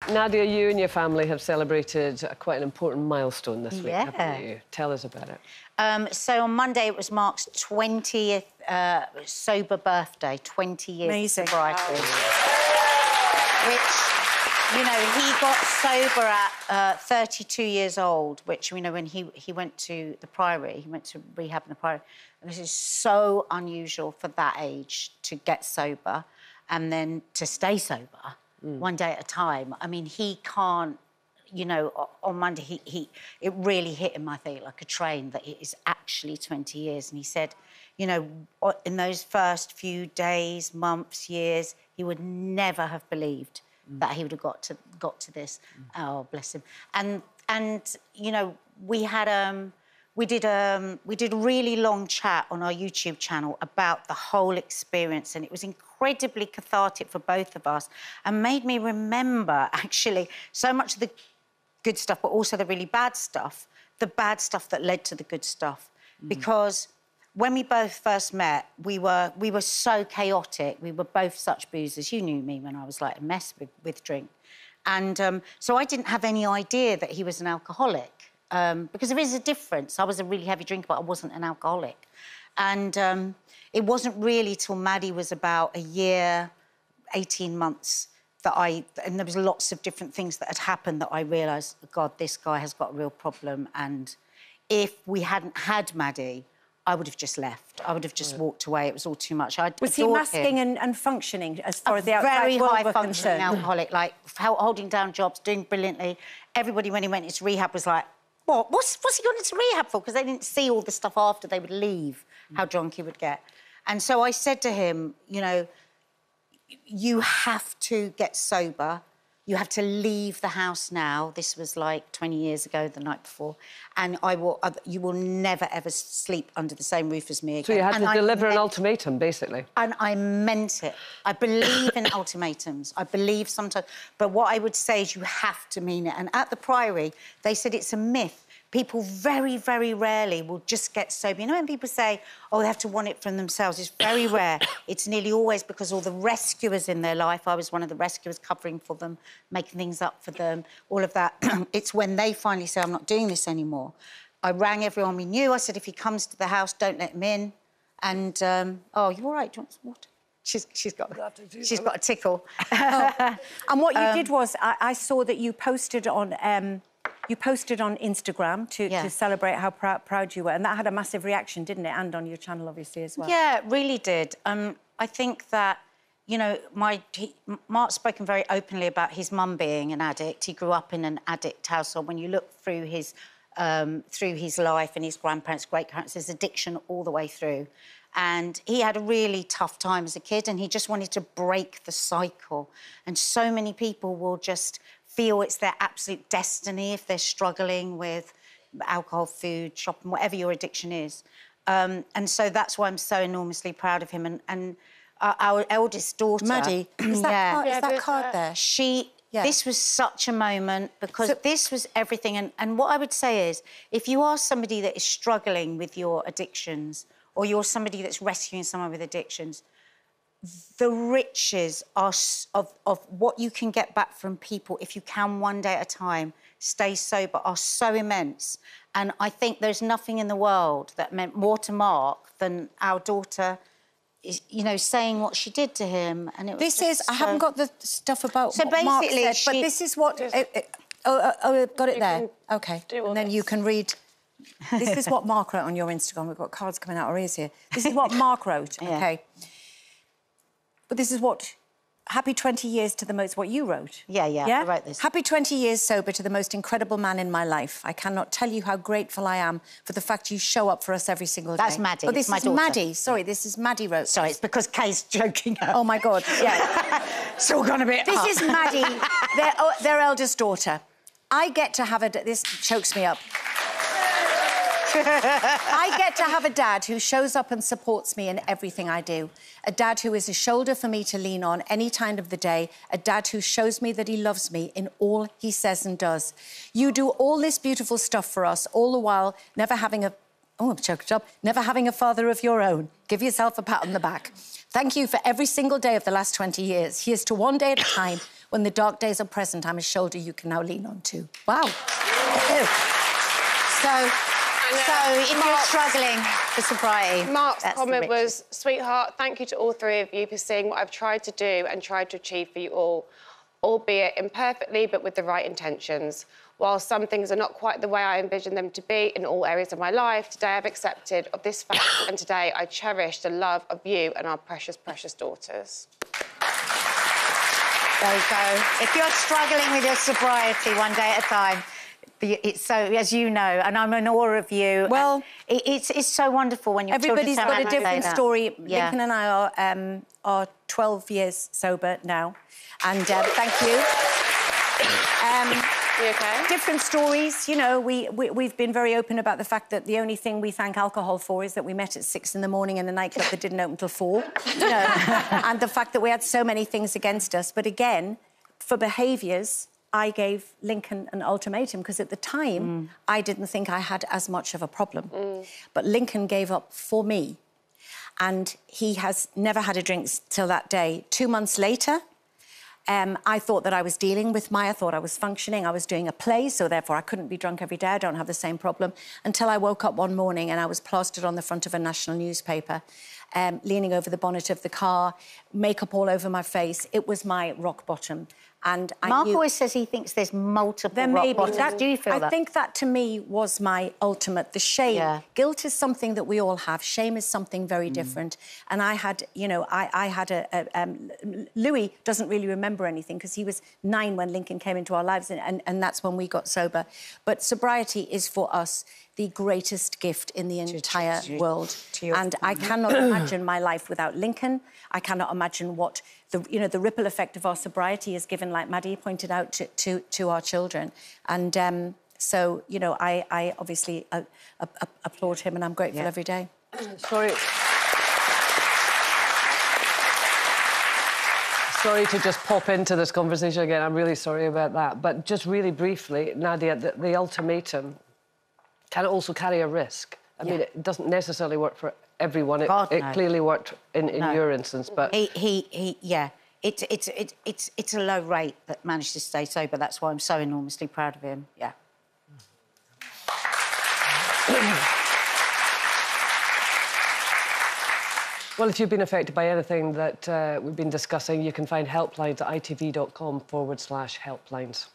Nadia, you and your family have celebrated quite an important milestone this week, haven't you? Tell us about it. So on Monday, it was Mark's 20th sober birthday, 20 years sobriety. Which, you know, he got sober at 32 years old, which, you know, when he went to the Priory, he went to rehab in the Priory. And this is so unusual for that age to get sober and then to stay sober. One day at a time. I mean, he can't, you know, on Monday, it really hit him, I think, like a train, that it is actually 20 years. And he said, you know, in those first few days, months, years, he would never have believed that he would have got to this. Oh, bless him. And you know, we did a really long chat on our YouTube channel about the whole experience, and it was incredibly cathartic for both of us and made me remember, actually, so much of the good stuff, but also the really bad stuff, the bad stuff that led to the good stuff. Because when we both first met, we were so chaotic. We were both such boozers. You knew me when I was like a mess with drink. And so I didn't have any idea that he was an alcoholic. Because there is a difference. I was a really heavy drinker, but I wasn't an alcoholic. And it wasn't really till Maddie was about a year, 18 months, and there was lots of different things that had happened that I realised, God, this guy has got a real problem. And if we hadn't had Maddie, I would have just left. I would have just walked away. It was all too much. Was he masking and functioning as far as the outside very world high functioning alcoholic, like holding down jobs, doing brilliantly. Everybody, when he went into rehab, was like, what? What's he gone into rehab for? Because they didn't see all the stuff after they would leave, how drunk he would get. And so I said to him, you know, you have to get sober. You have to leave the house now. This was like 20 years ago, the night before. And you will never, ever sleep under the same roof as me again. So you had to deliver an ultimatum, basically. And I meant it. I believe in ultimatums. I believe sometimes. But what I would say is you have to mean it. And at the Priory, they said it's a myth. People very, very rarely will just get sober. You know when people say, oh, they have to want it from themselves? It's very rare. It's nearly always because all the rescuers in their life, I was one of the rescuers covering for them, making things up for them, all of that. It's when they finally say, I'm not doing this anymore. I rang everyone we knew. I said, if he comes to the house, don't let him in. And, oh, you all right? Do you want some water? She's got a tickle. And what you did was, I saw that you posted on... You posted on Instagram to celebrate how proud you were, and that had a massive reaction, didn't it? And on your channel, obviously, as well. Yeah, it really did. I think that, you know, Mark's spoken very openly about his mum being an addict. He grew up in an addict household. When you look through his life and his grandparents, great-grandparents, there's addiction all the way through. And he had a really tough time as a kid, and he just wanted to break the cycle. And so many people will just feel it's their absolute destiny if they're struggling with alcohol, food, shopping, whatever your addiction is. And so that's why I'm so enormously proud of him. And our eldest daughter... Maddie, is that card there? This was such a moment because this was everything. And what I would say is, if you are somebody that is struggling with your addictions or you're somebody that's rescuing someone with addictions, the riches of what you can get back from people, if you can one day at a time, stay sober, are so immense. And I think there's nothing in the world that meant more to Mark than our daughter, you know, saying what she did to him. And it was I haven't got the stuff about so what Mark basically, said, but this is what... I've got it there. OK. And then you can read... This is what Mark wrote on your Instagram. We've got cards coming out our ears here. This is what Mark wrote, OK? But this is what... Happy 20 years to the most... What you wrote. Yeah, I wrote this. Happy 20 years sober to the most incredible man in my life. I cannot tell you how grateful I am for the fact you show up for us every single day. That's Maddie. Oh, this is my Maddie. Sorry, this is Maddie wrote. Sorry, it's because Kay's joking. Oh, my God, yeah. It's all gone a bit This is Maddie, their eldest daughter. I get to have a... This chokes me up. I get to have a dad who shows up and supports me in everything I do. A dad who is a shoulder for me to lean on any time of the day. A dad who shows me that he loves me in all he says and does. You do all this beautiful stuff for us, all the while never having a... Oh, I'm choked up. Never having a father of your own. Give yourself a pat on the back. Thank you for every single day of the last 20 years. Here's to one day at a time. When the dark days are present, I'm a shoulder you can now lean on too. Wow. So if you're struggling for sobriety... Mark's comment was, sweetheart, thank you to all three of you for seeing what I've tried to do and tried to achieve for you all, albeit imperfectly, but with the right intentions. While some things are not quite the way I envisioned them to be in all areas of my life, today I've accepted of this fact, and today I cherish the love of you and our precious, precious daughters. There you go. If you're struggling with your sobriety one day at a time, it's so, as you know, and I'm in awe of you. Well, it's so wonderful when you're everybody's got a different story. Yeah. Lincoln and I are 12 years sober now, and thank you. You OK? Different stories, you know. We've been very open about the fact that the only thing we thank alcohol for is that we met at 6 in the morning in a nightclub that didn't open till 4. You know, and the fact that we had so many things against us. But again, for behaviours, I gave Lincoln an ultimatum because at the time I didn't think I had as much of a problem. But Lincoln gave up for me, and he has never had a drink till that day. 2 months later, I thought that I was dealing with I thought I was functioning. I was doing a play, so therefore I couldn't be drunk every day. I don't have the same problem. Until I woke up one morning and I was plastered on the front of a national newspaper, leaning over the bonnet of the car, makeup all over my face. It was my rock bottom. And Mark always says he thinks there's multiple rock bottoms. Do you feel that? I think that, to me, was my ultimate. The shame. Yeah. Guilt is something that we all have. Shame is something very different. And I had, you know, I had Louis doesn't really remember anything because he was 9 when Lincoln came into our lives, and that's when we got sober. But sobriety is, for us, the greatest gift in the entire world. And I cannot imagine my life without Lincoln. I cannot imagine what the ripple effect of our sobriety has given, like Maddie pointed out, to our children. And so, you know, I obviously applaud him, and I'm grateful every day. Sorry to just pop into this conversation again. I'm really sorry about that. But just really briefly, Nadia, the ultimatum can also carry a risk. I mean, it doesn't necessarily work for everyone. It clearly worked in your instance, but it's a low rate that managed to stay sober. That's why I'm so enormously proud of him. Yeah. Well, if you've been affected by anything that we've been discussing, you can find helplines at itv.com/helplines.